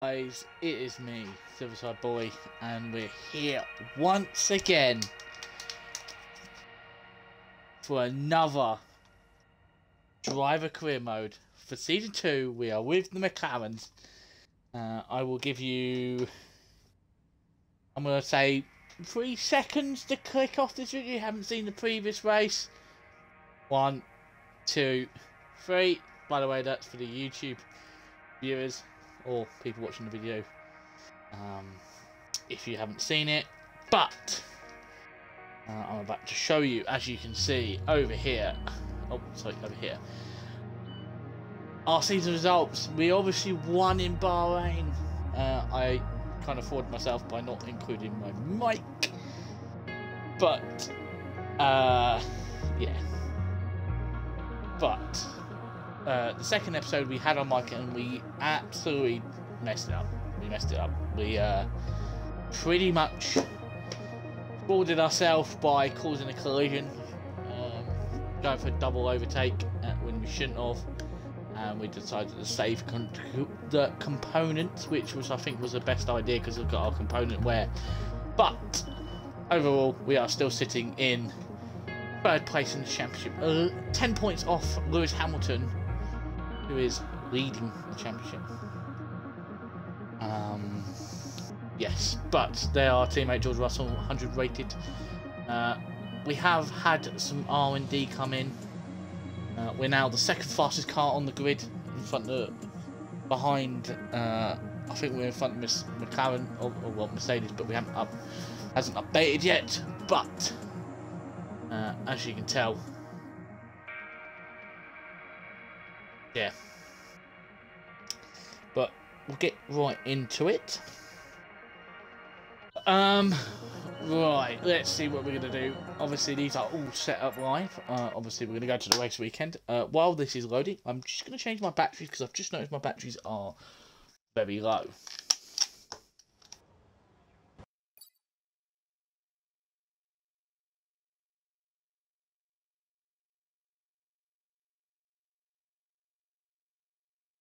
Guys, it is me, Silverside Boy, and we're here once again for another driver career mode. For season 2, we are with the McLarens. I will give you, I'm going to say 3 seconds to click off this video. You haven't seen the previous race. 1, 2, 3. By the way, that's for the YouTube viewers or people watching the video. If you haven't seen it, but I'm about to show you, as you can see over here. Oh, sorry, over here. Our season results. We obviously won in Bahrain. I kind of fooled myself by not including my mic, but yeah. But the second episode we had our mic and we absolutely messed it up. We pretty much boarded ourselves by causing a collision, going for a double overtake when we shouldn't have, and we decided to save the components, which was, I think, was the best idea because we've got our component wear. But overall, we are still sitting in third place in the championship, 10 points off Lewis Hamilton, who is leading the championship. Yes, but they are teammate George Russell, 100 rated. We have had some R&D come in. We're now the second fastest car on the grid, behind. I think we're in front of Miss McLaren or well, Mercedes, but we hasn't updated yet. But as you can tell, yeah. But we'll get right into it. Right, let's see what we're going to do. Obviously, these are all set up live. Obviously, we're going to go to the race weekend. While this is loading, I'm just going to change my batteries because I've just noticed my batteries are very low.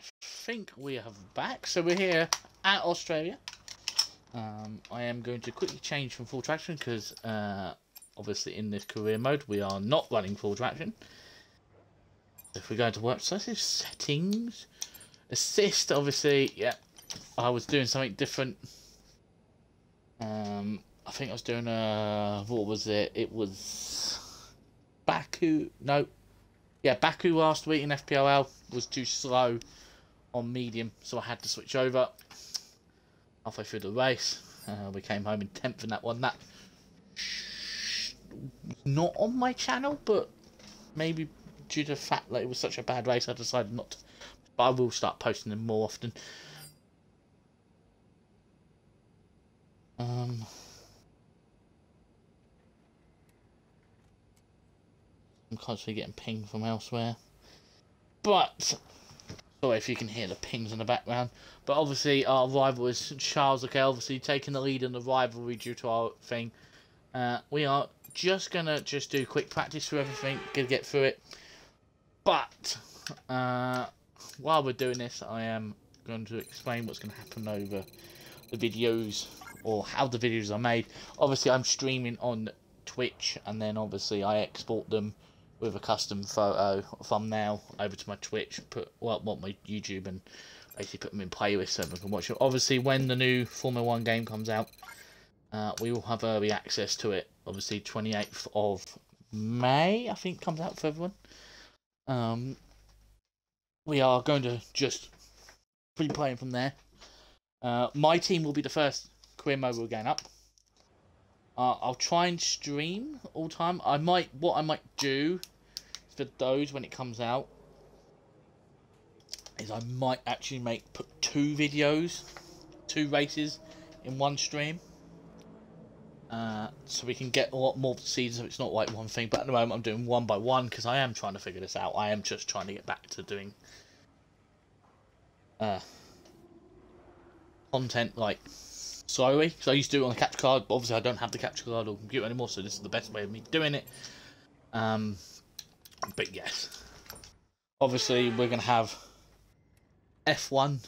I think we are back. So we're here at Australia. I am going to quickly change from full traction because obviously in this career mode we are not running full traction. If we go into work, so this is settings, assist. Obviously, yeah, I was doing something different. I think I was doing what was it? It was Baku. No, yeah, Baku last week in FPLL was too slow on medium, so I had to switch over. Halfway through the race, we came home in 10th in that one. That not on my channel, but maybe due to the fact that it was such a bad race, I decided not to. But I will start posting them more often. I'm constantly getting pinged from elsewhere, but sorry if you can hear the pings in the background. But obviously our rival is Charles Leclerc, obviously taking the lead in the rivalry due to our thing. We are just gonna do quick practice for everything, gonna get through it. But while we're doing this, I am going to explain what's going to happen over the videos, or how the videos are made. Obviously I'm streaming on Twitch, and then obviously I export them with a custom photo thumbnail over to my Twitch, put my YouTube, and basically put them in playlists so everyone can watch it. Obviously, when the new Formula 1 game comes out, we will have early access to it. Obviously, 28th of May, I think, comes out for everyone. We are going to just be playing from there. My team will be the first career mode we're going up. I'll try and stream all the time. What I might do for those when it comes out is I might actually put 2 videos, 2 races in one stream, so we can get a lot more seasons. So it's not like one thing. But at the moment I'm doing one by one because I am trying to figure this out. I am just trying to get back to doing content like slowly. So I used to do it on a capture card, but obviously I don't have the capture card or computer anymore, so this is the best way of me doing it. But yes, obviously we're going to have F1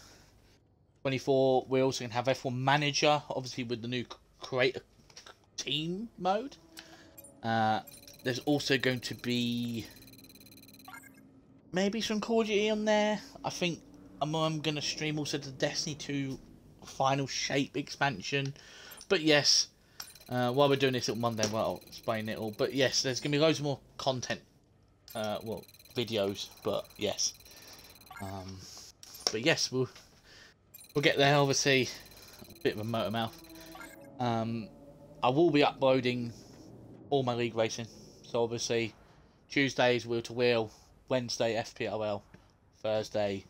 24, we're also going to have F1 Manager, obviously with the new create a team mode. There's also going to be maybe some Call of Duty on there. I think I'm going to stream also the Destiny 2 Final Shape expansion. But yes, while we're doing this little Monday, well, I'll explain it all. But yes, there's going to be loads more content, well, videos, but yes. But yes, we'll get there, obviously. A bit of a motor mouth. I will be uploading all my league racing. So obviously, Tuesdays wheel to wheel, Wednesday FPLL, Thursday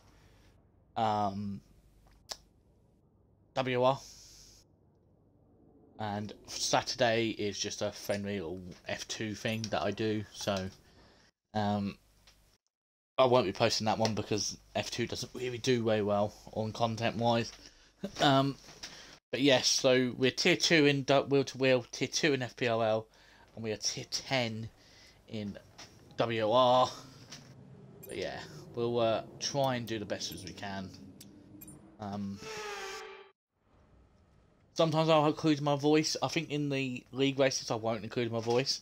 WR, and Saturday is just a friendly little F2 thing that I do. So I won't be posting that one because F2 doesn't really do very well on content wise. But yes, so we're tier 2 in wheel to wheel, tier 2 in FPLL, and we are tier 10 in WR. But yeah, we'll try and do the best as we can. Sometimes I'll include my voice. I think in the league races I won't include my voice.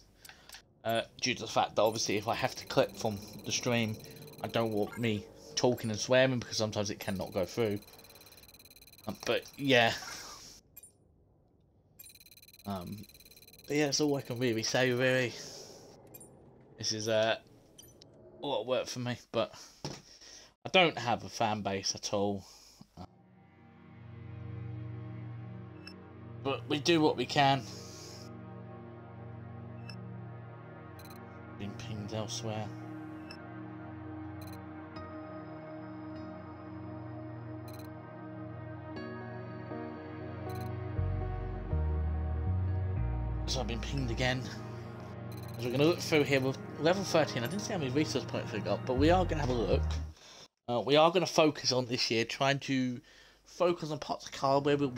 Due to the fact that obviously if I have to clip from the stream, I don't want me talking and swearing because sometimes it cannot go through. But yeah. But yeah, that's all I can really say, really. This is a lot of work for me, but I don't have a fan base at all. But we do what we can. Been pinged elsewhere. So I've been pinged again. As we're going to look through here with level 13. I didn't see how many resource points we got, but we are going to have a look. We are going to focus on this year, trying to focus on parts of the car where we're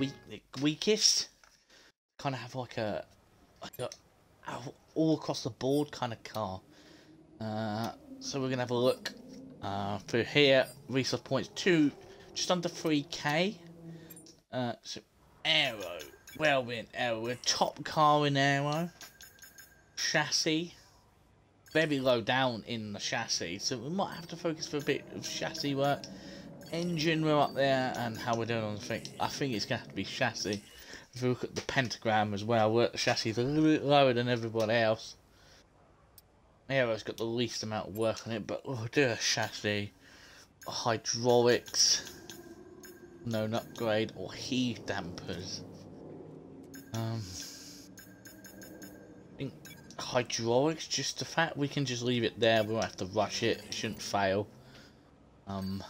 weakest. Kind of have like a all across the board kind of car. So we're going to have a look through here. Resource points just under 3k. So aero. Well, we're in aero. We're top car in aero. Chassis. Very low down in the chassis. So we might have to focus for a bit of chassis work. Engine, we're up there. And how we're doing on the thing. I think it's going to have to be chassis. If we look at the pentagram as well, the chassis is a little bit lower than everybody else. Aero's got the least amount of work on it, but we'll do a chassis. Hydraulics. Known upgrade. Or heave dampers. I think hydraulics, just the fact we can just leave it there, we won't have to rush it, it shouldn't fail. Do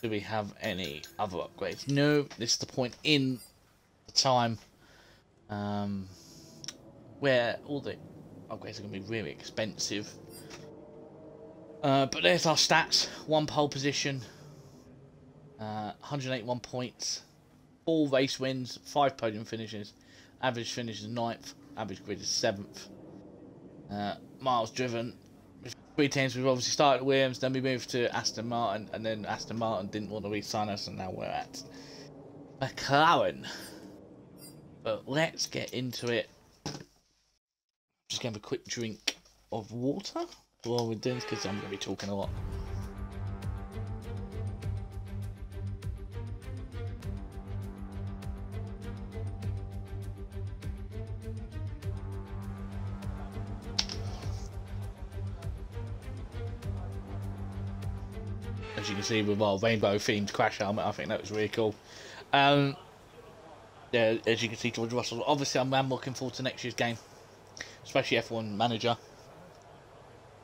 we have any other upgrades? No, this is the point in the time where all the upgrades are going to be really expensive. But there's our stats. 1 pole position, 181 points, 4 race wins, 5 podium finishes, average finish is 9th, average grid is 7th. Miles driven, 3 teams. We've obviously started at Williams, then we moved to Aston Martin, and then Aston Martin didn't want to re-sign us, and now we're at McLaren. But let's get into it. Just gonna have a quick drink of water while we're doing this, because I'm going to be talking a lot. As you can see with our rainbow themed crash helmet, I think that was really cool. Yeah, as you can see, George Russell. Obviously, I'm looking forward to next year's game, especially F1 Manager.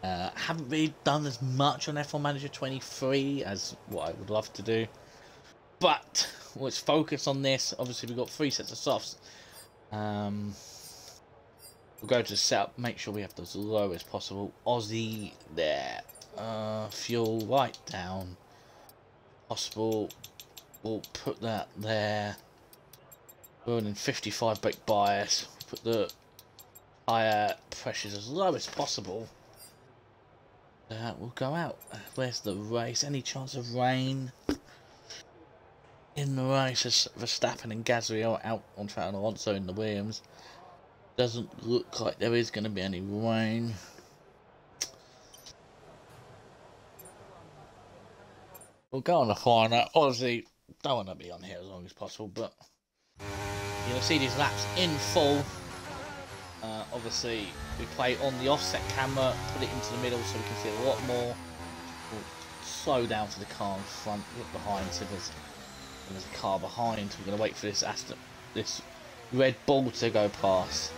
Haven't really done as much on F1 Manager 23 as what I would love to do, but let's focus on this. Obviously, we've got 3 sets of softs. We'll go to setup, make sure we have those as low as possible. Aussie there. Fuel right down. Possible. We'll put that there. Running 55 brake bias. Put the higher pressures as low as possible. We'll go out. Where's the race? Any chance of rain? in the race as Verstappen and Gasly are out on track, and Alonso in the Williams. Doesn't look like there is going to be any rain. We'll go on a final. Obviously, don't want to be on here as long as possible, but you'll see these laps in full. Obviously, we play on the offset camera, put it into the middle so we can see a lot more. We'll slow down for the car in front, look behind, so there's a car behind. We're going to wait for this Red Bull to go past.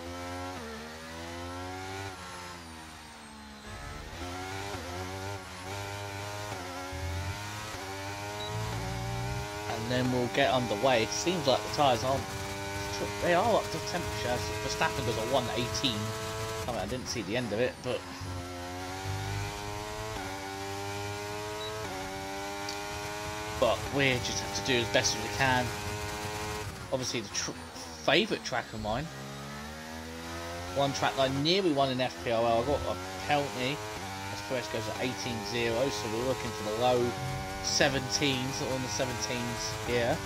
And then we'll get underway. It seems like the tyres aren't... They are up to temperature. Verstappen does a 118. I mean, I didn't see the end of it, but... we just have to do as best as we can. Obviously, the favourite track of mine. One track that I nearly won in FPOL. I got a penalty. As Perez goes at 18-0, so we're looking for the low 17s, or in the 17s here.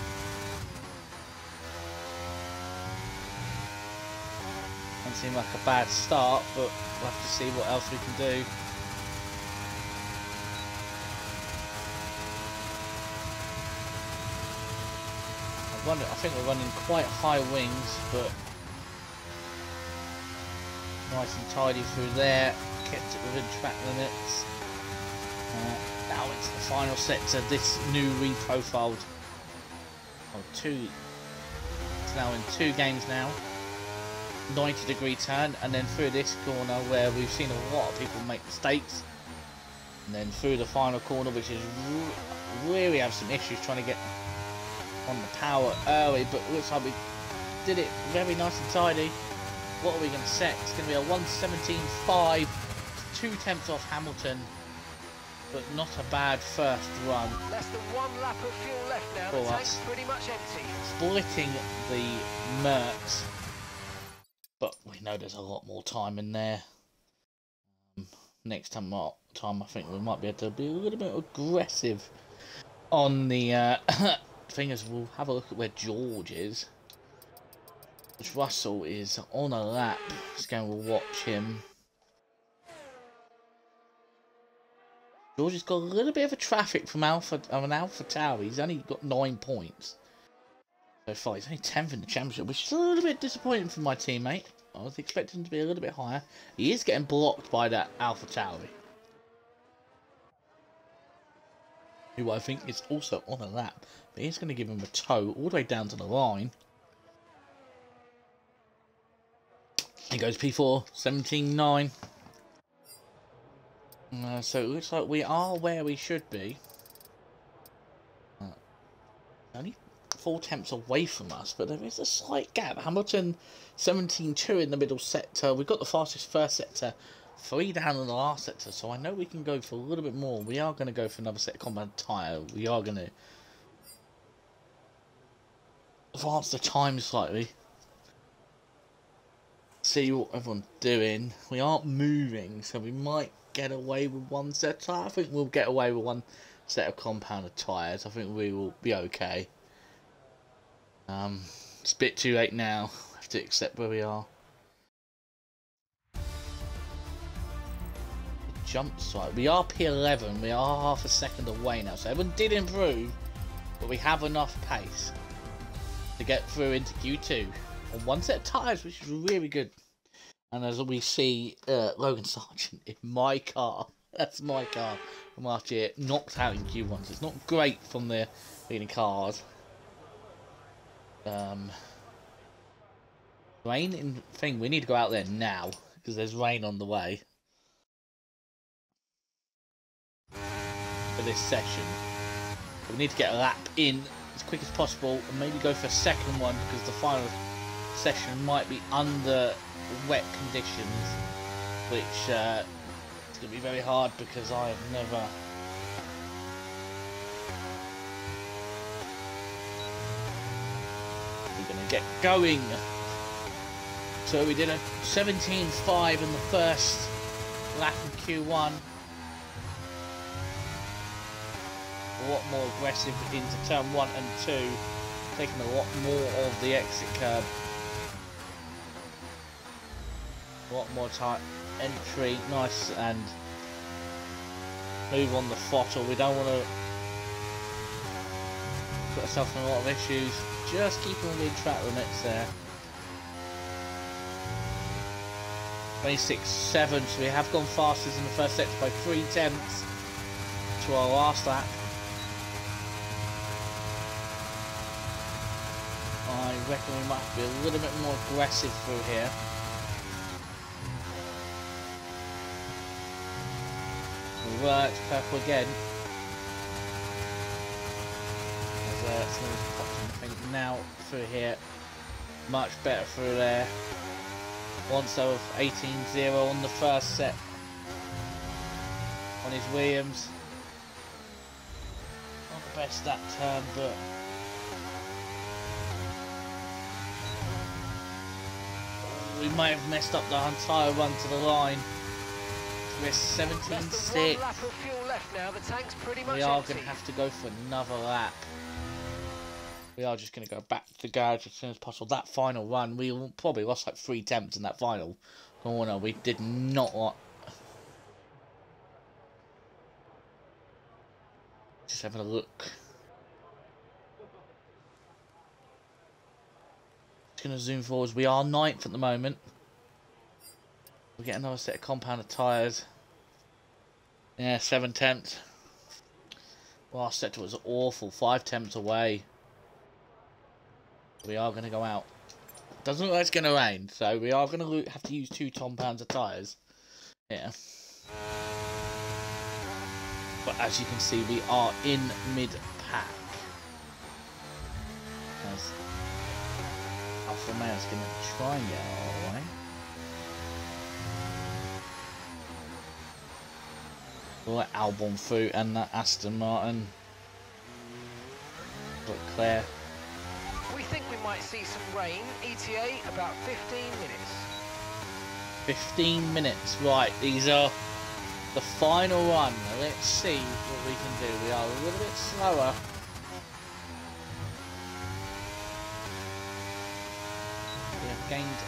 Doesn't seem like a bad start, but we'll have to see what else we can do. I think we're running quite high wings, but nice and tidy through there. Kept it within track limits. Now it's the final sector. This new reprofiled. It's now in 2 games now. 90-degree turn, and then through this corner where we've seen a lot of people make mistakes, and then through the final corner, which is really have some issues trying to get on the power early, but it looks like we did it very nice and tidy. What are we going to set? It's going to be a 1:17.5, 2 tenths off Hamilton, but not a bad first run. Less than 1 lap of fuel left now. The tank's pretty much empty. Splitting the Mercs, but we know there's a lot more time in there. Next time I think we might be able to be a little bit aggressive on the thing is, we'll have a look at where George is. Russell is on a lap. Let's go and we'll watch him. George has got a little bit of a traffic from Alpha Tauri. He's only got 9 points so far. He's only 10th in the championship, which is a little bit disappointing for my teammate. I was expecting him to be a little bit higher. He is getting blocked by that Alpha Tauri, who I think is also on a lap. But he's going to give him a tow all the way down to the line. He goes P4, 17.9. So it looks like we are where we should be. Only 4 tenths away from us, but there is a slight gap. Hamilton, 17.2 in the middle sector. We've got the fastest first sector. 3 down in the last sector, so I know we can go for a little bit more. We are going to go for another set of compound tyre. We are going to advance the time slightly. See what everyone's doing. We aren't moving, so we might get away with 1 set of tyre. I think we'll get away with 1 set of compounded tyres. I think we will be okay. It's a bit too late now. I have to accept where we are. Jump site. We are P11. We are half a second away now. So everyone did improve, but we have enough pace to get through into Q2 on 1 set of tyres, which is really good. And as we see, Logan Sargent in my car. That's my car from last year, knocked out in Q1. So it's not great from the leading cars. Rain in thing. We need to go out there now because there's rain on the way. For this session, we need to get a lap in as quick as possible and maybe go for a second one because the final session might be under wet conditions, which it's going to be very hard because I have never we're going to get going. So we did a 17.5 in the first lap in Q1. a lot more aggressive into turn 1 and 2, taking a lot more of the exit curb. A lot more tight entry, nice, and move on the throttle. We don't want to put ourselves in a lot of issues. Just keeping within track limits there. 26.7, so we have gone fastest in the first sector by 0.3 to our last lap. I reckon we might have to be a little bit more aggressive through here. It works, purple again. As I think now through here, much better through there. Once over 18.0 on the first set on his Williams. Not the best that turn, but we might have messed up the entire run to the line. We're 17.6. We are going to have to go for another lap. We are just going to go back to the garage as soon as possible. That final run, we probably lost like 3 attempts in that final corner. We did not want... Just having a look. Just going to zoom forwards. We are 9th at the moment. We get another set of compounded tyres. Yeah, 7 attempts. Last sector was awful. 5 attempts away. We are going to go out. Doesn't look like it's going to rain, so we are going to have to use 2 compounds of tyres. Yeah. But as you can see, we are in mid-pack. As Alfa Romeo's going to try and get our way. We'll let Albon through and that Aston Martin. Leclerc. We think we might see some rain. ETA about 15 minutes. 15 minutes, right. These are the final run. Let's see what we can do. We are a little bit slower. We have gained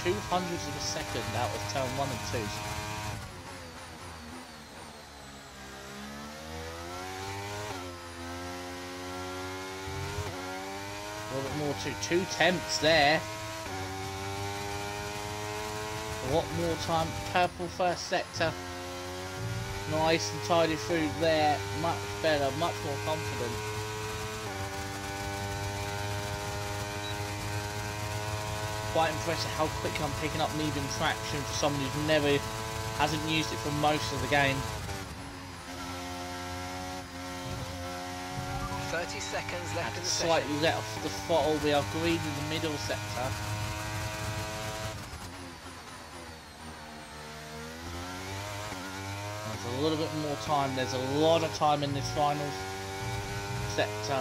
0.02 of a second out of turn 1 and 2. A little bit more to 2 attempts there. A lot more time. Purple first sector. Nice and tidy through there. Much better, much more confident. Quite impressive how quick I'm picking up medium traction for someone who's hasn't used it for most of the game. 30 seconds left in the slightly session. let off the throttle. We are green in the middle sector. There's a little bit more time. There's a lot of time in this final sector.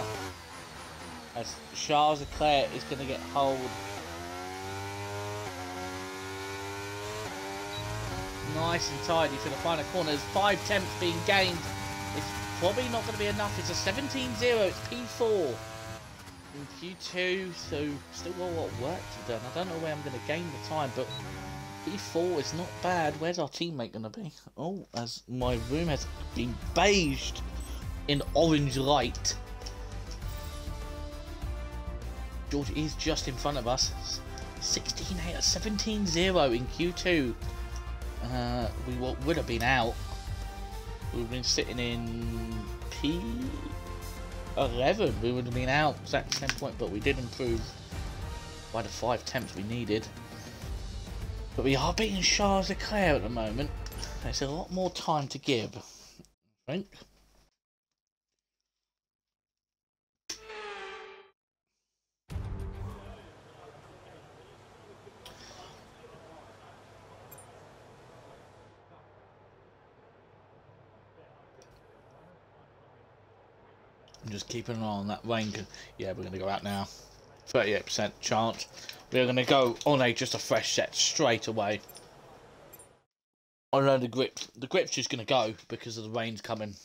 As Charles Leclerc is going to get hold. Nice and tidy for the final corner. There's 5 attempts being gained. It's probably not going to be enough. It's a 17.0. It's P4 in Q2, so still got a lot of work to be done. I don't know where I'm going to gain the time, but P4 is not bad. Where's our teammate going to be? Oh, as my room has been beiged in orange light. George is just in front of us. 16.8, 17.0 in Q2. We would have been out. We've been sitting in P11. We would have been out exact 10 point, but we did improve by the 5 attempts we needed. But we are beating Charles Leclerc at the moment. There's a lot more time to give, I think. I'm just keeping an eye on that rain. Yeah, we're going to go out now. 38% chance. We're going to go on just a fresh set straight away. I know the grip's just going to go because of the rain's coming.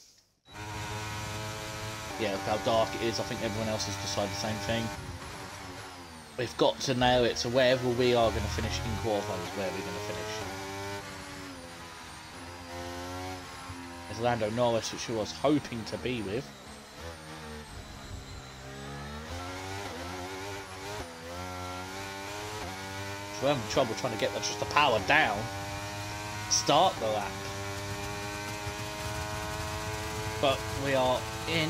Yeah, look how dark it is. I think everyone else has decided the same thing. We've got to nail it, so wherever we are going to finish in qualifying is where we're going to finish. There's Lando Norris, which I was hoping to be with. We're having trouble trying to get just the power down. Start the lap. But we are in.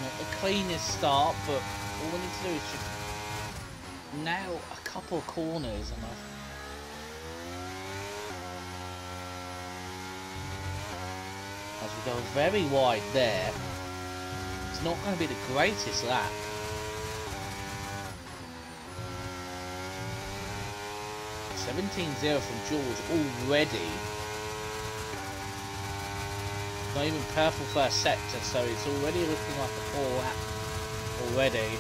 Not the cleanest start, but all we need to do is just nail a couple of corners and as we go very wide there. It's not going to be the greatest lap. (17.0) from George already. Not even purple first sector, so it's already looking like a poor lap already.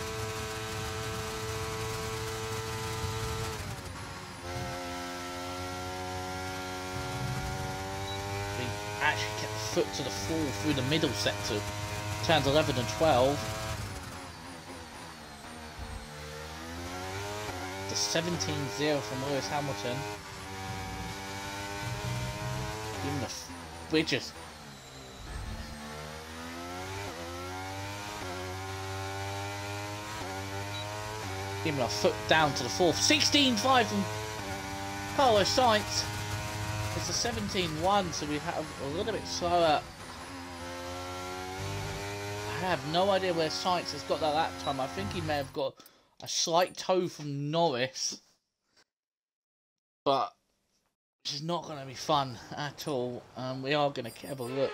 We actually kept the foot to the floor through the middle sector. Turns 11 and 12. The 17.0 from Lewis Hamilton. Even the we're just giving a foot down to the fourth. 16.5 from Carlos Sainz. It's a 17.1, so we have a little bit slower. I have no idea where Sainz has got that lap time. I think he may have got a slight toe from Norris, but which is not going to be fun at all. We are going to have a look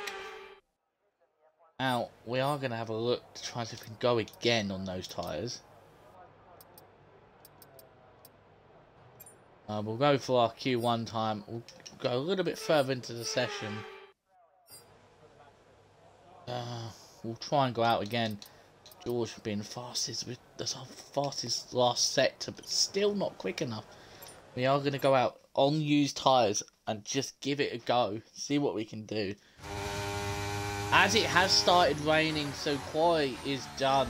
out. We are going to have a look to try to see if we can go again on those tyres. We'll go for our Q1 time. We'll go a little bit further into the session. We'll try and go out again. George being fastest. That's our fastest last sector, but still not quick enough. We are going to go out on used tyres and just give it a go. See what we can do. As it has started raining, so quali is done.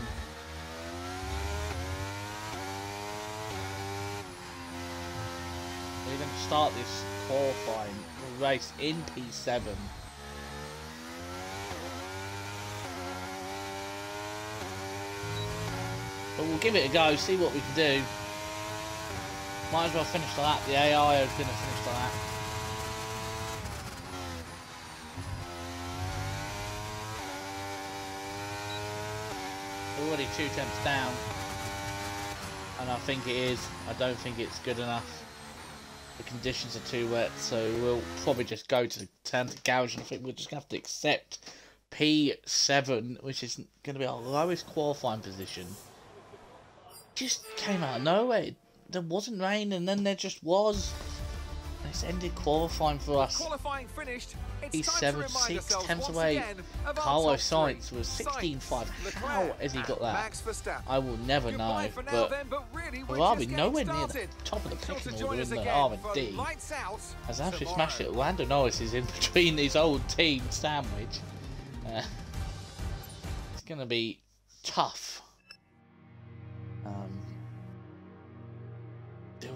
We're going to start this qualifying race in P7. But we'll give it a go, see what we can do. Might as well finish the lap. The AI is going to finish the lap. Already 2 tenths down. And I think it is. I don't think it's good enough. The conditions are too wet, so we'll probably just go to the turn to garage, and I think we're just going to have to accept P7, which is going to be our lowest qualifying position. Just came out of nowhere. There wasn't rain, and then there just was. And it's ended qualifying for us. Qualifying finished. P7, 6 tenths away. Carlos Sainz was 16.5. How has he got that? I will never know. But Ferrari nowhere near the top of the pecking order in the R&D. Has actually smashed it. Lando Norris is in between these old team sandwich. It's going to be tough.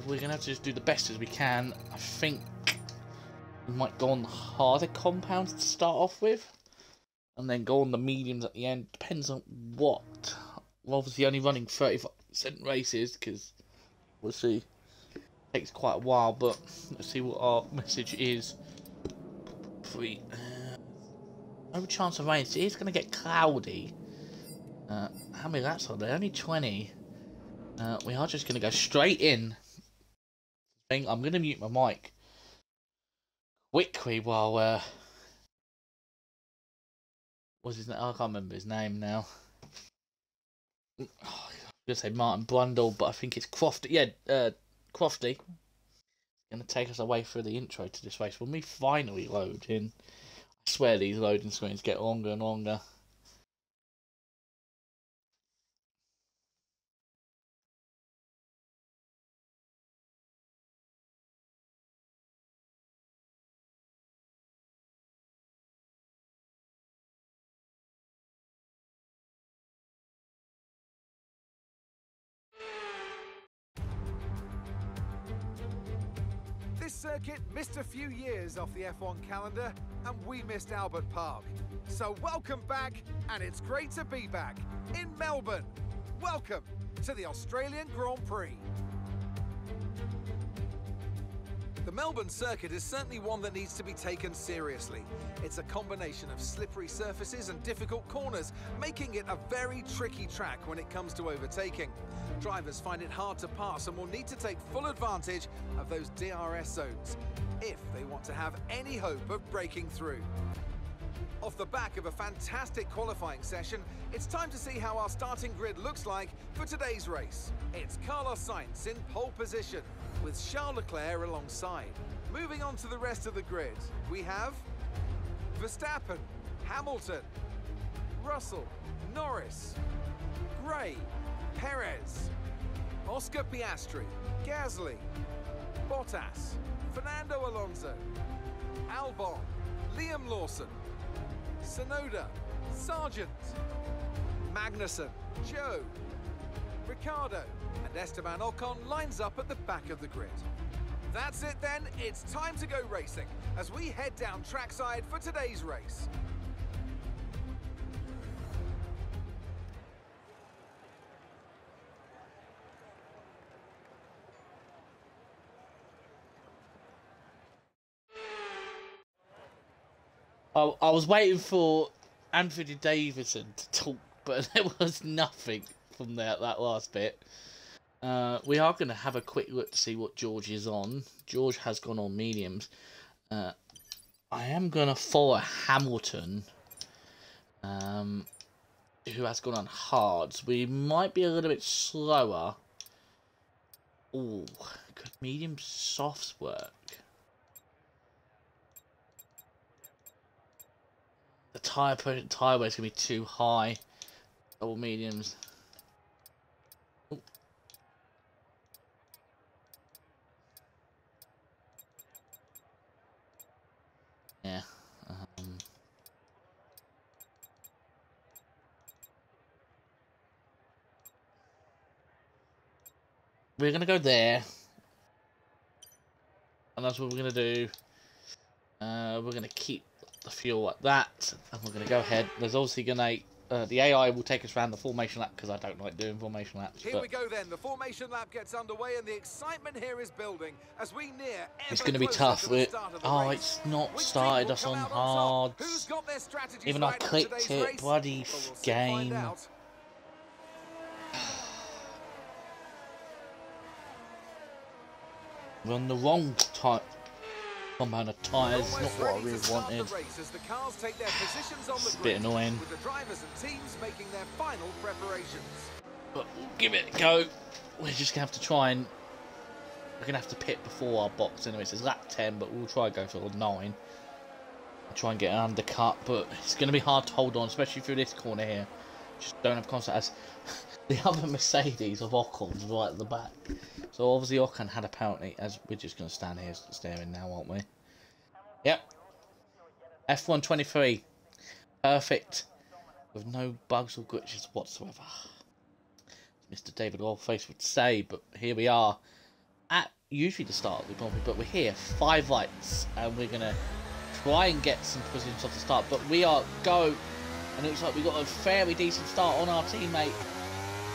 We're going to have to just do the best as we can. I think we might go on the harder compounds to start off with, and then go on the mediums at the end. Depends on what. We're obviously only running 35% races, because we'll see. It takes quite a while, but let's see what our message is. No chance of rain. It is going to get cloudy. How many laps are there? Only 20. We are just going to go straight in. I'm going to mute my mic quickly while what's his name? I can't remember his name now. Oh, I was going to say Martin Brundle, but I think it's Crofty. Yeah, Crofty. Going to take us away through the intro to this race when we finally load in. I swear these loading screens get longer and longer. This circuit missed a few years off the F1 calendar, and we missed Albert Park. So welcome back, and it's great to be back in Melbourne. Welcome to the Australian Grand Prix. The Melbourne circuit is certainly one that needs to be taken seriously. It's a combination of slippery surfaces and difficult corners, making it a very tricky track when it comes to overtaking. Drivers find it hard to pass and will need to take full advantage of those DRS zones if they want to have any hope of breaking through. Off the back of a fantastic qualifying session, it's time to see how our starting grid looks like for today's race. It's Carlos Sainz in pole position, with Charles Leclerc alongside. Moving on to the rest of the grid, we have Verstappen, Hamilton, Russell, Norris, Gray, Perez, Oscar Piastri, Gasly, Bottas, Fernando Alonso, Albon, Liam Lawson, Tsunoda, Sargent, Magnussen, Joe, Ricciardo, and Esteban Ocon lines up at the back of the grid. That's it then, it's time to go racing as we head down trackside for today's race. I was waiting for Anthony Davidson to talk, but there was nothing from that last bit. We are going to have a quick look to see what George is on. George has gone on mediums. I am going to follow Hamilton, who has gone on hards. We might be a little bit slower. Oh, could medium softs work? The tyre weight is going to be too high. Double mediums. Ooh. Yeah. We're going to go there. And that's what we're going to do. We're going to keep the fuel like that, and we're going to go ahead. There's obviously going to the AI will take us around the formation lap because I don't like doing formation laps. Here we go then. The formation lap gets underway, and the excitement here is building as we near. It's going to be tough. Oh, it's not started us on hard. Even I clicked it. Bloody game. We're on the wrong type. Amount of tyres, not what I really wanted. It's a bit annoying. But we'll give it a go. We're just gonna have to try and we're gonna have to pit before our box anyway. It's lap 10, but we'll try and go for 9. Try and get an undercut, but it's gonna be hard to hold on, especially through this corner here. Just don't have contact as the other Mercedes of Ocon's right at the back. So obviously Ocon had apparently, as we're just going to stand here staring now, aren't we? Yep. F1 23. Perfect. With no bugs or glitches whatsoever. As Mr. David Allface would say, but here we are. At usually the start of the Grand Prix, but we're here. 5 lights. And we're going to try and get some positions off the start. But we are go. And it looks like we got a fairly decent start on our teammate.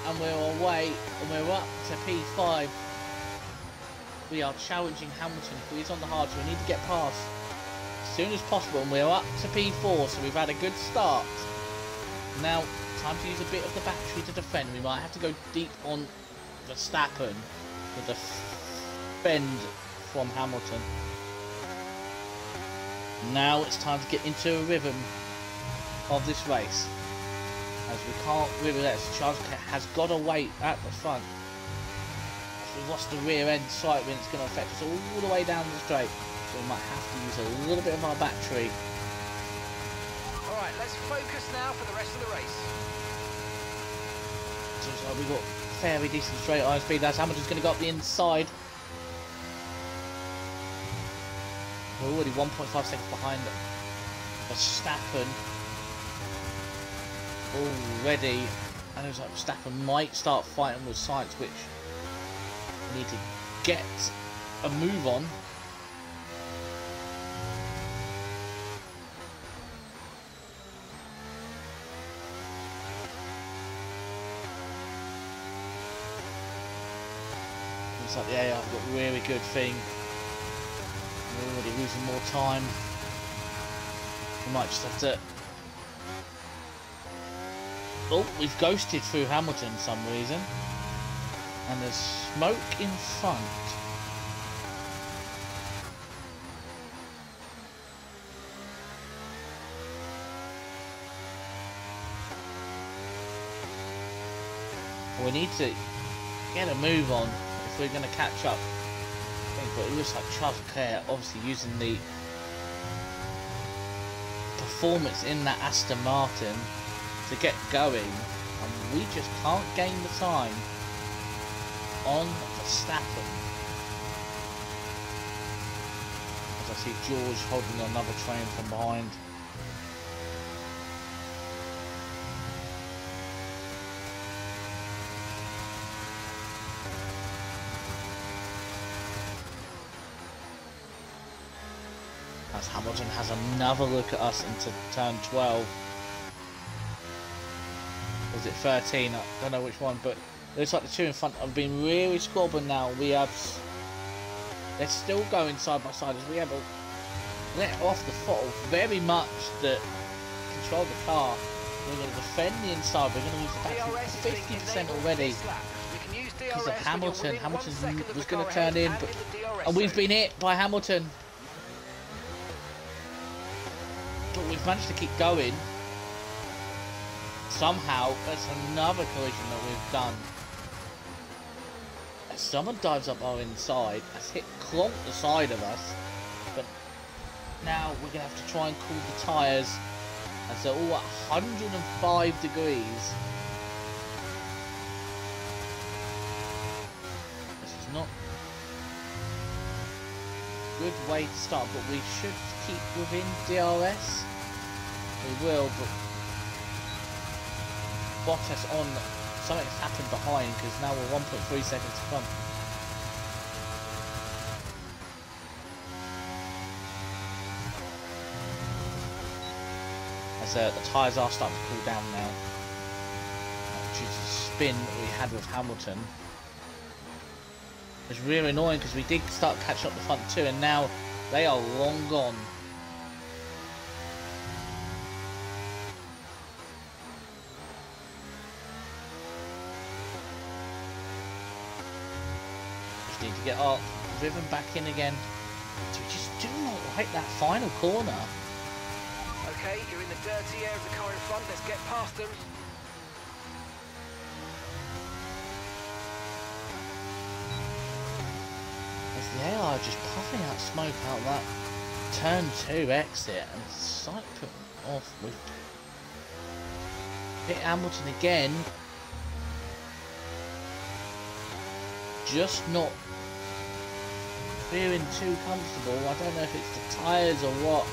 And we're away. And we're up to P5. We are challenging Hamilton, who is on the hard, so we need to get past as soon as possible, and we're up to P4, so we've had a good start. Now, time to use a bit of the battery to defend. We might have to go deep on Verstappen to defend from Hamilton. Now it's time to get into a rhythm of this race, as we can't really let us. Charles has got to wait at the front. We've lost the rear end slightly, and it's going to affect us all the way down the straight. So we might have to use a little bit of our battery. Alright, let's focus now for the rest of the race. So we've got fairly decent straight iron speed. That's Hamilton's going to go up the inside. We're already 1.5 seconds behind Verstappen. Already. And it was like Verstappen might start fighting with Sainz, which need to get a move on. Looks like the AI have got a really good thing. We're already losing more time. We might just have to... Oh, we've ghosted through Hamilton for some reason. And there's smoke in front. We need to get a move on if we're going to catch up. But it looks like Charles Leclerc obviously using the performance in that Aston Martin to get going, and we just can't gain the time on Verstappen. As I see George holding another train from behind. As Hamilton has another look at us into turn 12. Was it 13? I don't know which one, but it looks like the two in front have been really squabbling now. They're still going side by side as we have let off the throttle very much that control the car. We're going to defend the inside. We're going to lose the battery 50% already because of Hamilton. Hamilton was going to turn in, and we've been hit by Hamilton. But we've managed to keep going. Somehow, there's another collision that we've done. As someone dives up our inside, has hit clonk the side of us. But now we're going to have to try and cool the tyres as they're all at 105 degrees. This is not a good way to start, but we should keep within DRS. We will, but Bottas on, something's happened behind because now we're 1.3 seconds front. As the tyres are starting to cool down now due to the spin that we had with Hamilton. It's really annoying because we did start catching up the front two, and now they are long gone. Just need to get our rhythm back in again. So we just do not like that final corner. Okay, you're in the dirty air of the car in front. Let's get past them. The AI just puffing out smoke out that turn 2 exit, and it's like putting off with hit Hamilton again. Just not feeling too comfortable. I don't know if it's the tyres or what.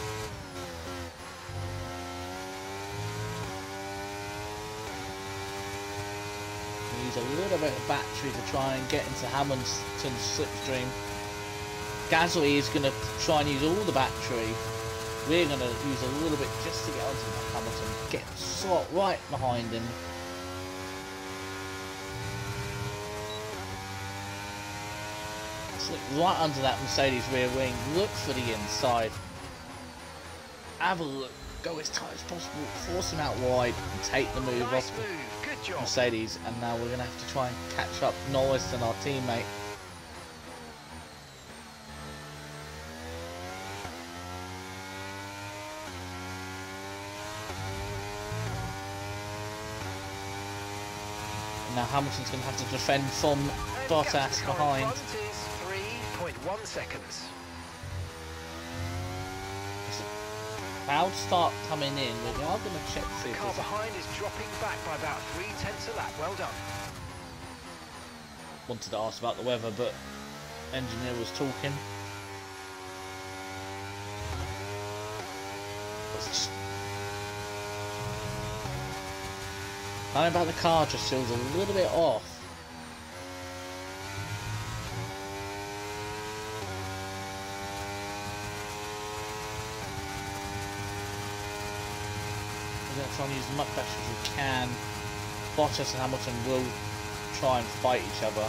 Use a little bit of battery to try and get into Hamilton's slipstream. Gasly is going to try and use all the battery. We're going to use a little bit just to get onto Hamilton. Get slot right behind him. Slip right under that Mercedes rear wing. Look for the inside. Have a look. Go as tight as possible. Force him out wide and take the move off Mercedes. And now we're going to have to try and catch up Norris and our teammate. Now Hamilton's going to have to defend from Bottas behind. 3.1 seconds. Crowd start coming in. We are going to check to see if the car behind is dropping back by about 0.3 of lap. Well done. Wanted to ask about the weather, but engineer was talking. Something about the car just feels a little bit off. We're going to try and use as much battery as we can. Bottas and Hamilton will try and fight each other.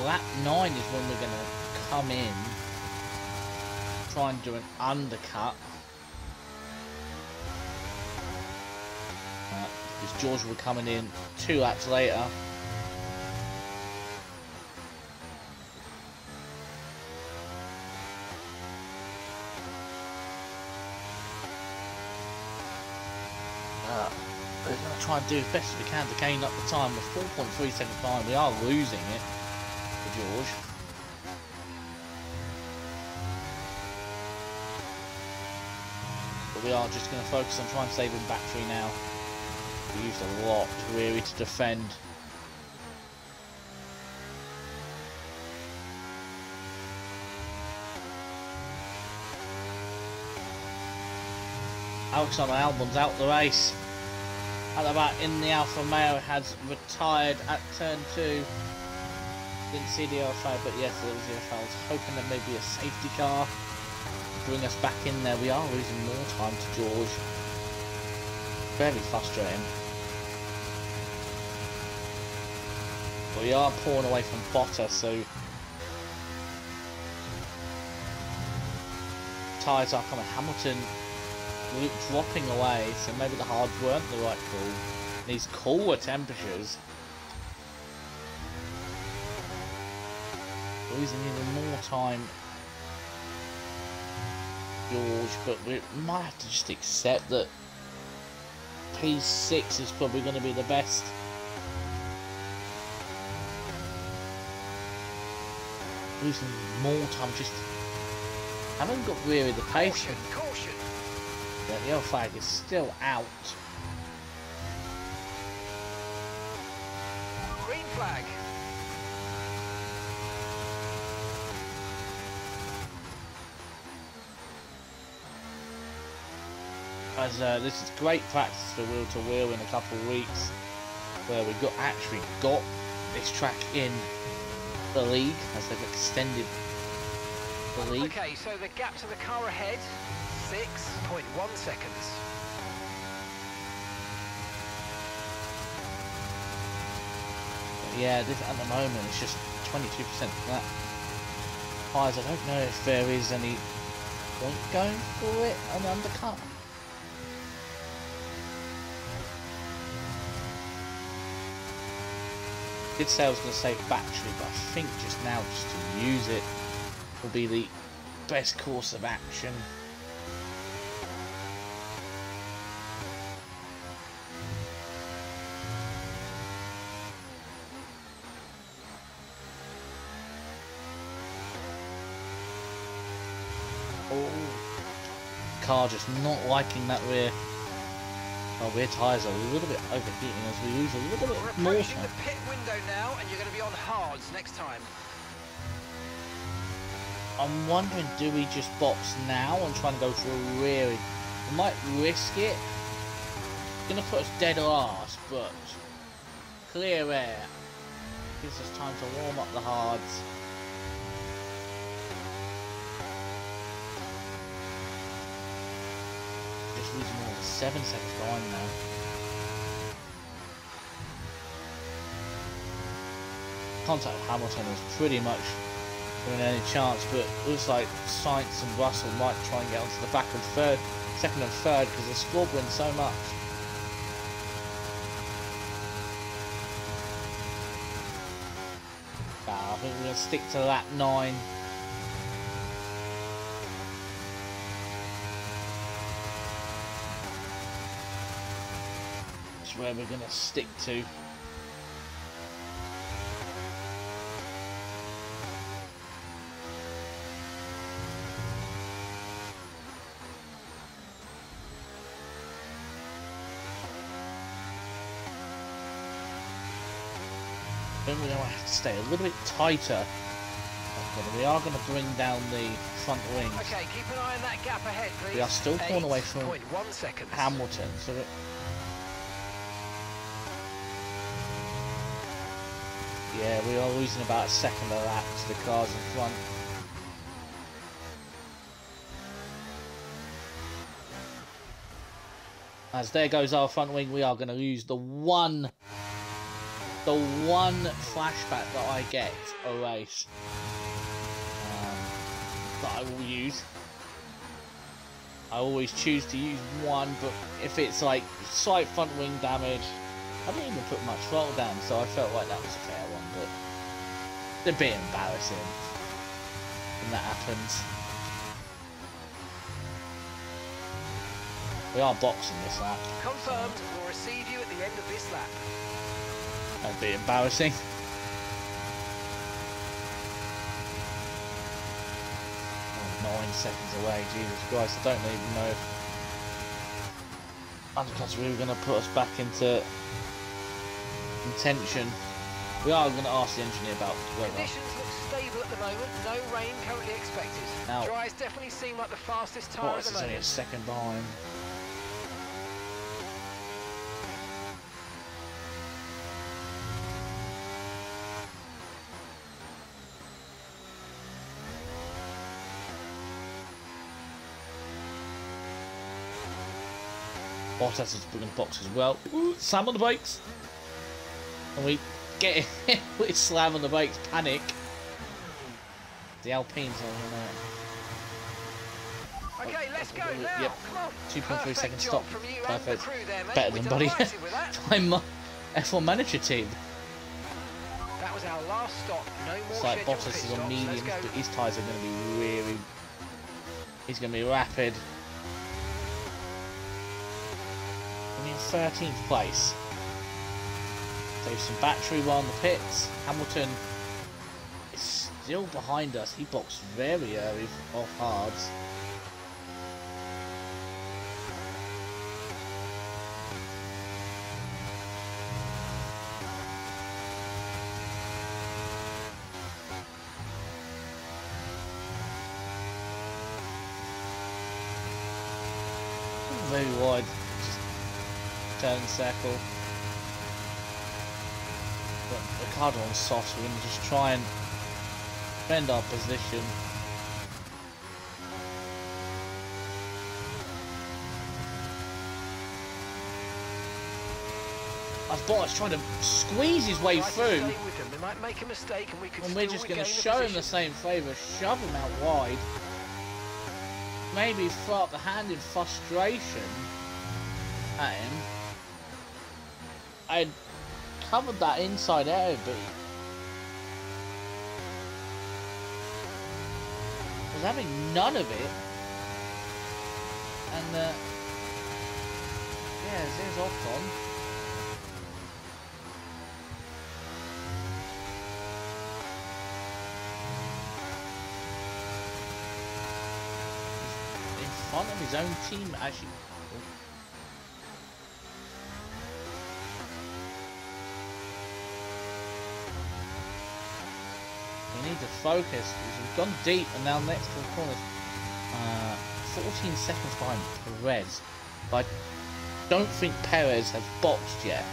lap 9 is when we're going to come in, try and do an undercut. Because George will be coming in 2 laps later. We're going to try and do as best as we can to gain up the time. With 4.3 seconds behind, we are losing it for George. But we are just going to focus on trying to save him battery now. We used a lot really to defend. Alexander Albon's out the race. At the back in the Alfa Romeo has retired at turn 2. Didn't see the Alfa, but yes, it was the Alfa. I was hoping there may be a safety car to bring us back in there. We are losing more time to George. Very frustrating. But we are pulling away from Bottas, so tyres are coming. Hamilton dropping away, so maybe the hards weren't the right call. These cooler temperatures. Losing even more time, George, but we might have to just accept that P6 is probably going to be the best. Losing more time, just haven't got really the pace. Caution. The yellow flag is still out. Green flag. As this is great practice for wheel to wheel in a couple of weeks, where we actually got this track in the league as they've extended the league. Okay, so the gap to the car ahead, 6.1 seconds. But yeah, this at the moment it's just 22% flat. Tyres, I don't know if there is any point going for it on the undercut. I did say I was going to save battery, but I think just now just to use it will be the best course of action. Oh, car just not liking that rear. Our rear tyres are a little bit overheating as we lose a little bit more We're approaching time. the pit window now, and you're going to be on hards next time. I'm wondering, do we just box now and try and go for a rear? We might risk it. It's going to put us dead last, but clear air gives us time to warm up the hards. Just losing more than 7 seconds behind now. Contact with Hamilton was pretty much doing any chance, but it looks like Sainz and Russell might try and get onto the back of second and third, because they're squabbling so much. I think we're going to stick to lap 9. That's where we're going to stick to. Then we're going to have to stay a little bit tighter. We are going to bring down the front wings. Okay, keep an eye on that gap ahead, please. We are still pulling away from 8.1 seconds. Hamilton, so yeah, we are losing about a second a lap to the cars in front. As there goes our front wing, we are going to lose the one the one flashback that I get a race that I will use. I always choose to use one, but if it's like slight front wing damage, I didn't even put much throttle down, so I felt like that was a fair one, but it's a bit embarrassing when that happens. We are boxing this lap. Confirmed, we'll receive you at the end of this lap. That'd be embarrassing. Oh, 9 seconds away, Jesus Christ, I don't even know if undercut's really going to put us back into contention. We are going to ask the engineer about weather. Conditions look stable at the moment, no rain currently expected. Now, Dries definitely seem like the fastest tyre at Bottas the is only a moment. second behind. Bottas is putting box as well. Ooh, slam on the brakes. And we get it. We slam on the brakes, panic. The Alpines are on Okay, let's go now. Yep. Come on. 2.3 seconds job stop. from you and Perfect. the crew there, mate. Better We're than Buddy. delighted with that. I'm F1 manager team. That was our last stop. No more It's like scheduled Bottas pit is stops. on Let's mediums, go. but his tyres are going to be really. He's going to be rapid. I'm in 13th place. Save some battery while on the pits. Hamilton is still behind us. He boxed very early off hards. Very wide, just turn circle. But Ricardo on soft, so we're going to just try and defend our position. As Bottas trying to squeeze his way Try to through, stay with them. They might make a mistake and we could and we're still just going to regain show him the position. same favour, shove him out wide. Maybe throw up the hand in frustration at him. I covered that inside area, but was having none of it. And yeah, there's Ocon. In front of his own team, actually. We need to focus because we've gone deep and now next to the corners. 14 seconds behind Perez, but I don't think Perez has boxed yet.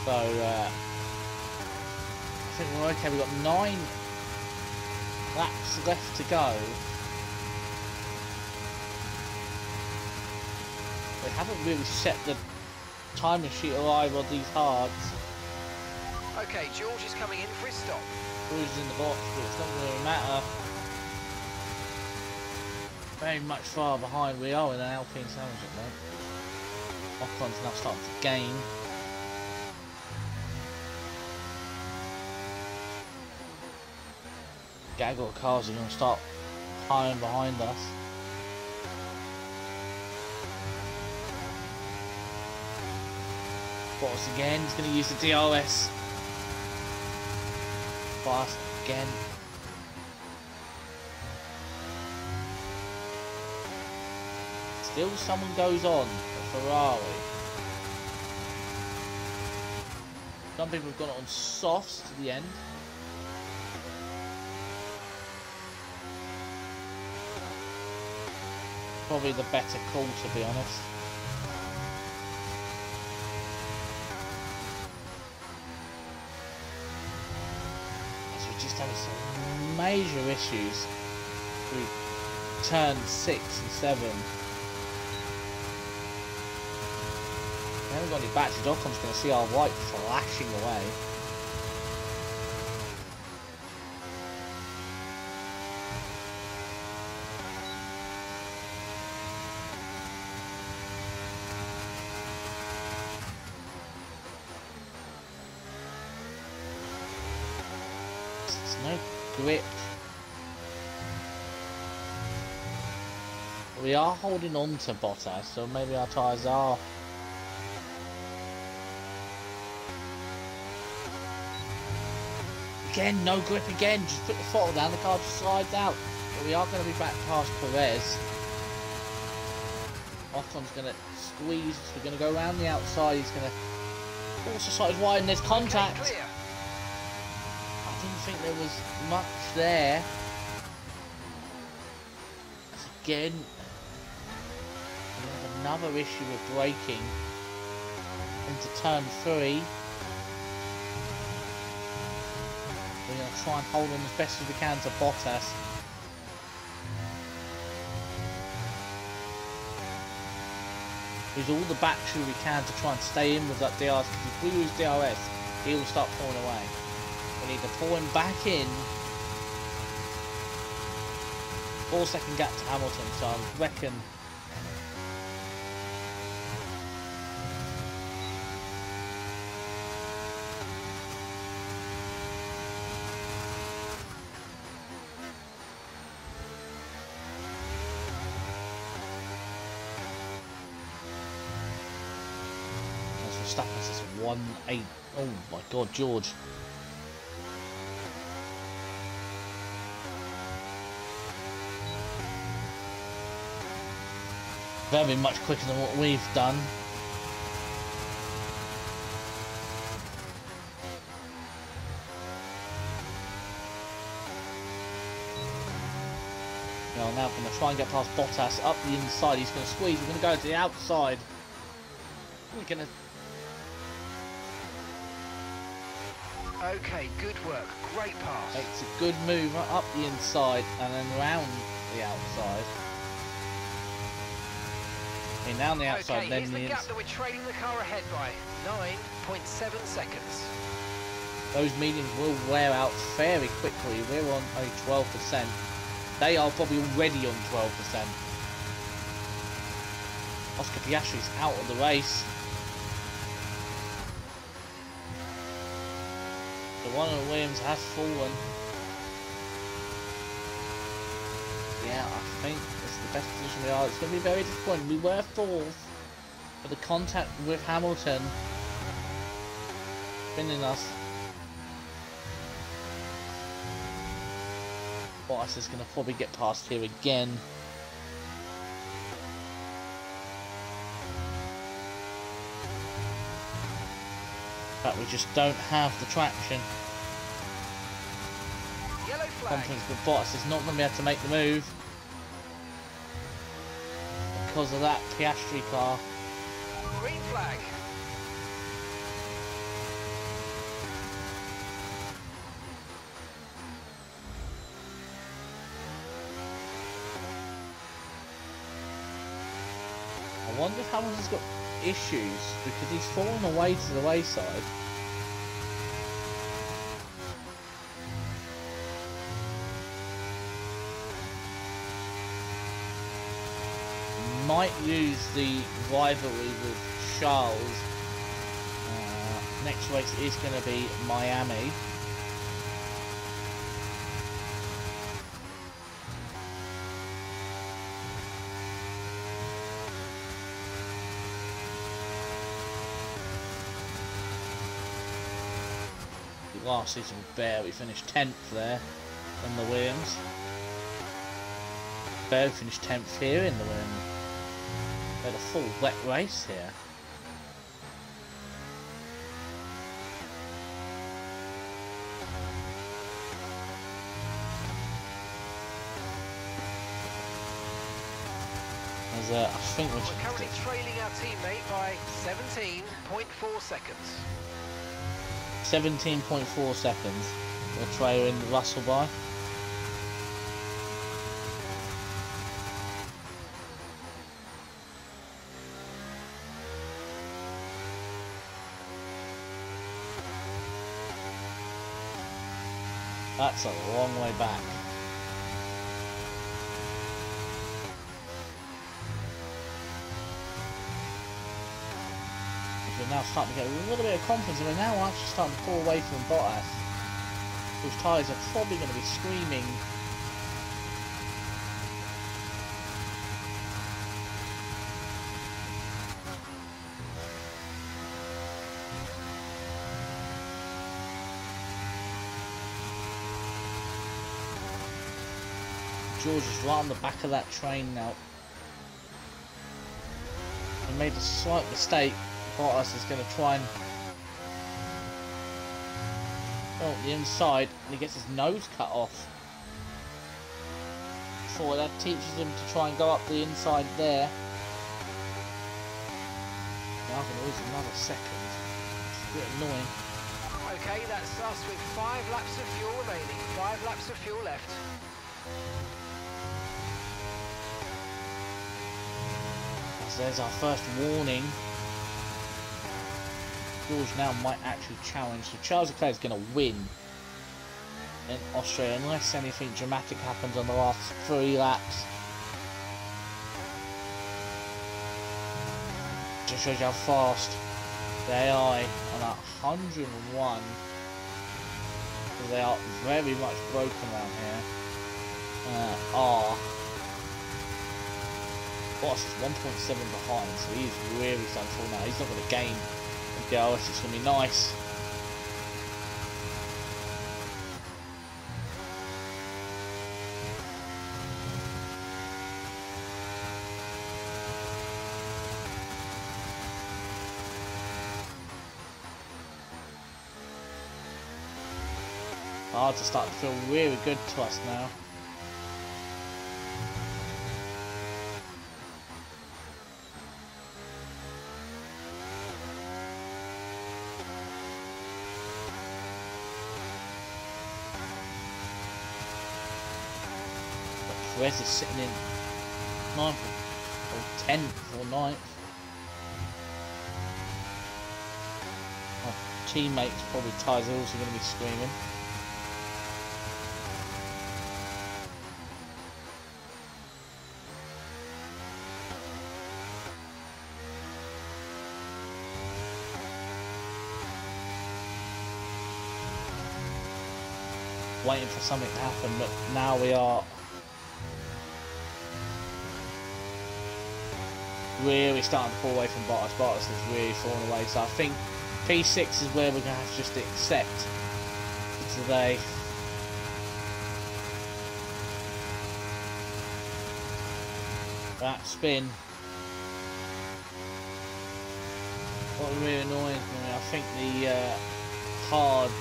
So I think we're okay. We've got 9 laps left to go. They haven't really set the timing sheet alive on these hards. Okay, George is coming in for his stop. Who's in the box, but it's not going to matter. Very much far behind we are in an Alpine sandwich at the moment. Ocon's now starting to gain. Gaggle cars are going to start piling behind us. Bottas again, he's going to use the DRS. Fast again. Still someone goes on at Ferrari. Some people have gone on softs to the end. Probably the better call, to be honest. We're just having some major issues through turn 6 and 7. We haven't got any batteries. Ocon's going to see our white flashing away. There's no grip. We are holding on to Bottas, so maybe our tyres are. Again, no grip again. Just put the throttle down, the car just slides out. But we are going to be back past Perez. Ocon's going to squeeze. We're going to go around the outside. He's going to also slightly wide, and there's contact. Okay, clear. I didn't think there was much there. Again, we have another issue with braking into turn 3. We're going to try and hold on as best as we can to Bottas. Use all the battery we can to try and stay in with that DRS, because if we lose DRS, he will start pulling away. We need to pull him back in. 4-second gap to Hamilton, so I reckon Verstappen says 1-8. Oh my god, George. Very much quicker than what we've done. Now going to try and get past Bottas up the inside. He's going to squeeze. We're going to go to the outside. We're going to. Okay, good work. Great pass. It's a good move up the inside and then round the outside. Okay, now on the outside, okay, then here's the gap that we're trailing the car ahead by. 9.7 seconds. Those mediums will wear out fairly quickly. We're on only 12%. They are probably already on 12%. Oscar Piastri's out of the race. The one of Williams has fallen. Yeah, I think this is the best position we are. It's going to be very disappointing. We were 4th, but the contact with Hamilton spinning us. Bottas is going to probably get past here again. But we just don't have the traction. Yellow flag. Confidence, but Bottas is not going to be able to make the move because of that Piastri car. Green flag. I wonder if Hamilton's got issues because he's fallen away to the wayside. Might use the rivalry with Charles. Next race is going to be Miami. Last season we barely finished 10th there in the Williams. Barely finished 10th here in the Williams. We had a full wet race here. I think We're currently trailing our teammate by 17.4 seconds. 17.4 seconds. We're trailing Russell by. That's a long way back. We're now starting to get a little bit of confidence, and we're now actually starting to pull away from Bottas. Those tyres are probably going to be screaming. George is right on the back of that train now. He made a slight mistake. Bottas is going to try and go the inside, and he gets his nose cut off. So that teaches him to try and go up the inside there. Now I'm going to lose another second. It's a bit annoying. Okay, that's us with 5 laps of fuel remaining. 5 laps of fuel left. So there's our first warning. George now might actually challenge. So Charles Leclerc is going to win in Austria unless anything dramatic happens on the last 3 laps. Just shows you how fast they are on 101. So they are very much broken around here. Bottas is 1.7 behind, so he's really starting to fall now. He's not going to gain and go. It's going to be nice. Hard to start to feel really good to us now. Perez is sitting in 9th or 10th or 9th. My teammates, probably Tyres, are also going to be screaming. Waiting for something to happen, but now we are really starting to pull away from Bottas. Bottas is really falling away, so I think P6 is where we're going to have to just accept for today. That spin. What really annoys me, I think the hard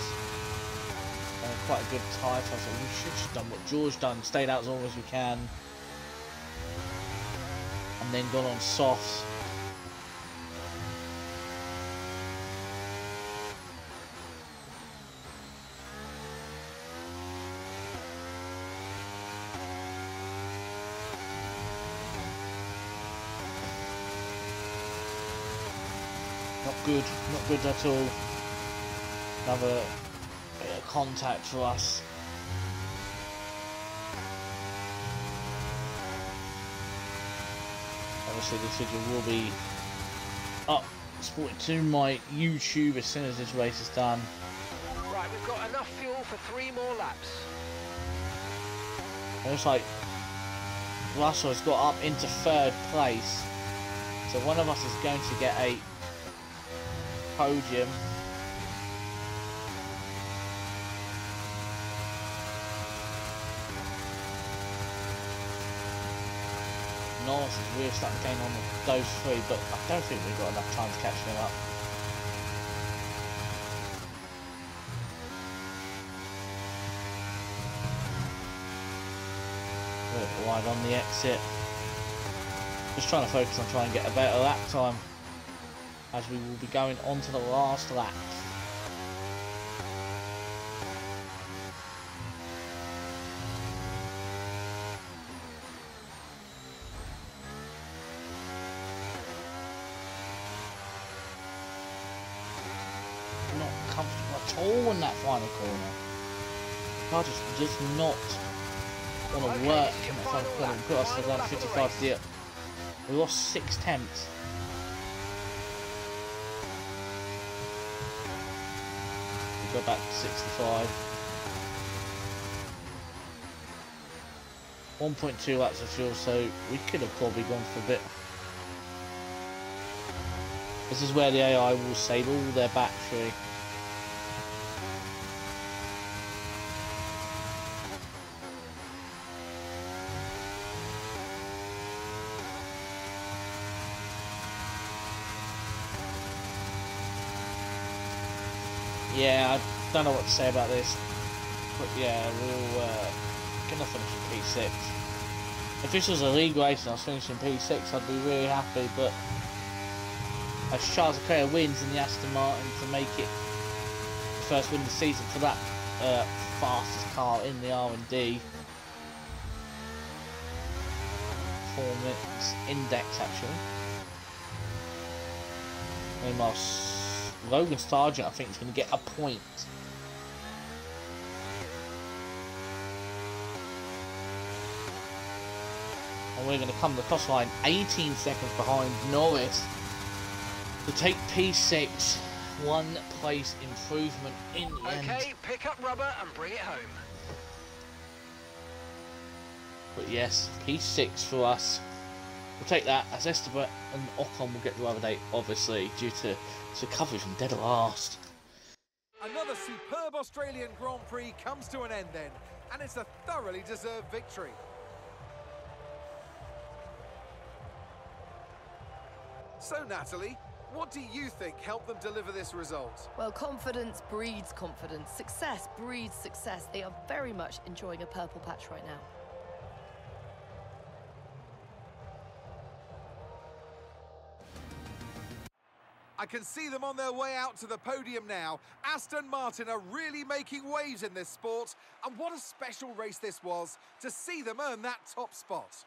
quite a good tyre, so we should have done what George done, stayed out as long as we can, and then gone on softs. Not good at all. Another bit of contact for us. Obviously this video will be up sported to my YouTube as soon as this race is done. Right, we've got enough fuel for 3 more laps. It looks like Russell has got up into 3rd place, so one of us is going to get a podium. Norris is really starting to gain on those 3, but I don't think we've got enough time to catch them up. A bit wide on the exit. Just trying to focus on trying to get a better lap time as we will be going on to the last lap. Not comfortable at all in that final corner. car just does not want to Okay, work this is your in that final final corner. lap, We put us final down lap of the 55 race. dip. We lost 6 tenths. We go back to 65. 1.2 laps of fuel, so we could have probably gone for a bit. This is where the AI will save all their battery. Yeah, I don't know what to say about this, but yeah, we'll gonna finish in P6. If this was a league race and I was finishing P6, I'd be really happy, but as Charles Leclerc wins in the Aston Martin to make it the first win of the season for that fastest car in the R&D performance index, actually. Meanwhile, Logan Sargent, I think, is going to get a point. And we're going to come to the cross line 18 seconds behind Norris to take P6. 1 place improvement in the end. Okay, pick up rubber and bring it home. But yes, P6 for us. We'll take that, as Esteban and Ocon will get the driver date, obviously, due to recovery from dead last. Another superb Australian Grand Prix comes to an end then, and it's a thoroughly deserved victory. So Natalie, what do you think helped them deliver this result? Well, confidence breeds confidence. Success breeds success. They are very much enjoying a purple patch right now. I can see them on their way out to the podium now. Aston Martin are really making waves in this sport, and what a special race this was to see them earn that top spot.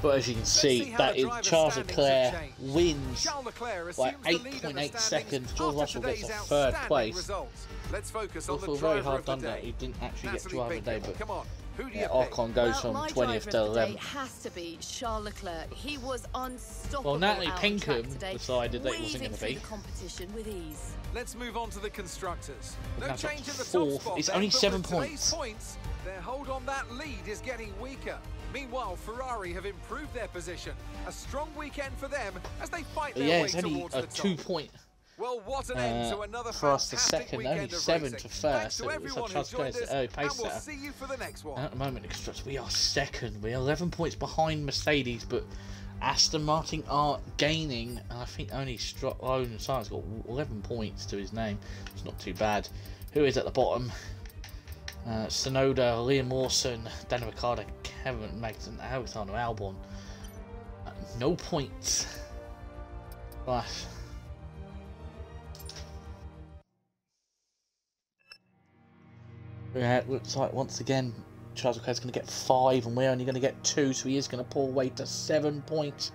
But as you can see, that is Charles Leclerc wins by 8.8 seconds. George Russell gets a 3rd place. Let's focus It on the feel very driver hard of the done that day. he didn't actually get Natalie driver of the day, Pinkham, but come on. Who do yeah, you pick? Ocon goes from my 20th driver to of the day 11th. has to be Charles Leclerc. He was unstoppable. Well, Natalie out on track Pinkham today, decided that it wasn't weaving going to through be. the competition with ease. Let's move on to the constructors. We're No now change in the fourth. top spot. It's then, only but 7 with today's points. points, their hold on that lead is getting weaker. Meanwhile, Ferrari have improved their position. A strong weekend for them as they fight their Yeah, way it's only towards a the top. 2-point Well, what an end to another for us to fantastic second, weekend only of 7 racing. to first. Thanks So to it was everyone like who Charles joined Leclerc us, said, and pace we'll setter. see you for the next one. At the moment, constructors, we are second. We're 11 points behind Mercedes, but Aston Martin are gaining. And I think only Logan Sargent's got 11 points to his name. It's not too bad. Who is at the bottom? Tsunoda, Liam Lawson, Daniel Ricciardo, Kevin Magnussen, Alexander Albon. No points. Right. Yeah, it looks like once again Charles Leclerc's going to get 5 and we're only going to get 2, so he is going to pull away to 7 points.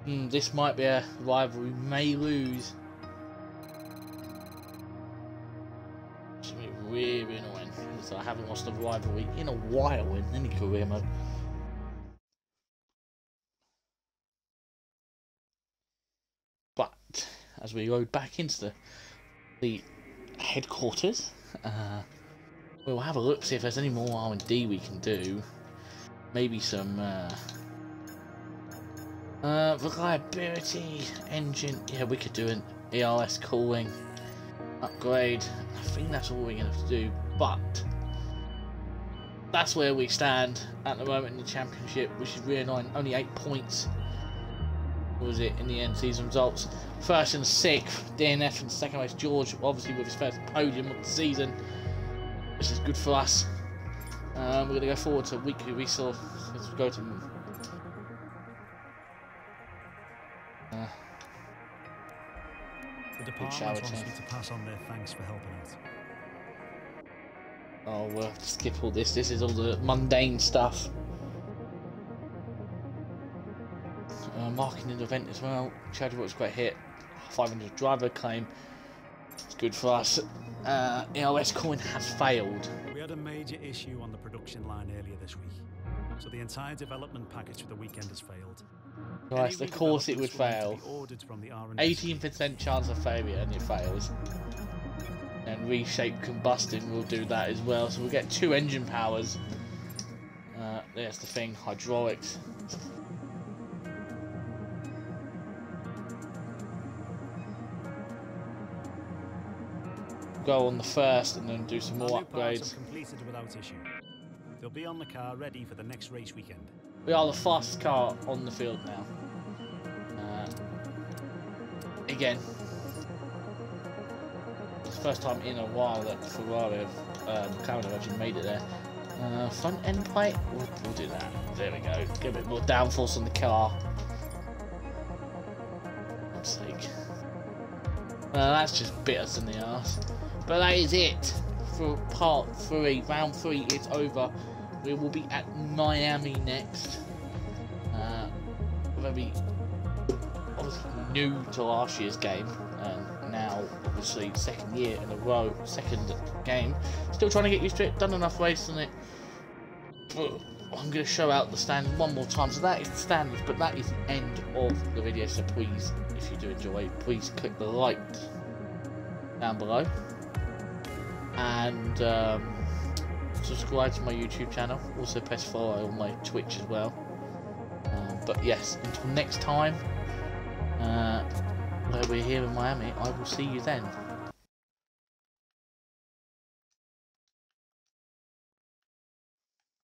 This might be a rivalry we may lose. It's going to be really annoying, because I haven't lost a rivalry in a while in any career mode. But as we rode back into the headquarters, we'll have a look, see if there's any more R&D we can do. Maybe some reliability, engine. Yeah, we could do an ERS cooling. upgrade. I think that's all we're going to have to do, but that's where we stand at the moment in the championship, which is really annoying. Only 8 points. What was it in the end season results? First and 6th, DNF, and second place George, obviously with his first podium of the season, which is good for us. We're going to go forward to weekly resource. Let's go to the department wants me to pass on their thanks for helping out. Oh, we'll have to skip all this. This is all the mundane stuff. Marking an event as well. Chadwick's great hit. 500 driver claim. It's good for us. EOS coin has failed. We had a major issue on the production line earlier this week, so the entire development package for the weekend has failed. Right, of course it would fail. 18% chance of failure, and it fails. And reshape combustion will do that as well. So we'll get 2 engine powers. There's the thing, hydraulics. Go on the first and then do some more upgrades. Completed without issue. They'll be on the car ready for the next race weekend. We are the fastest car on the field now. Again, it's the first time in a while that Ferrari McLaren have actually made it there. Front end plate, we'll do that. There we go. Get a bit more downforce on the car. For God's sake. That's just bit us in the arse. But that is it for part 3. Round 3 is over. We will be at Miami next. Very obviously new to last year's game, and now obviously second year in a row, second game. Still trying to get used to it. Done enough racing it. I'm going to show out the standard one more time. So that is the standards, but that is the end of the video. So please, if you do enjoy, please click the like down below and subscribe to my YouTube channel. Also press follow on my Twitch as well. But yes, until next time, where we're here in Miami, I will see you then.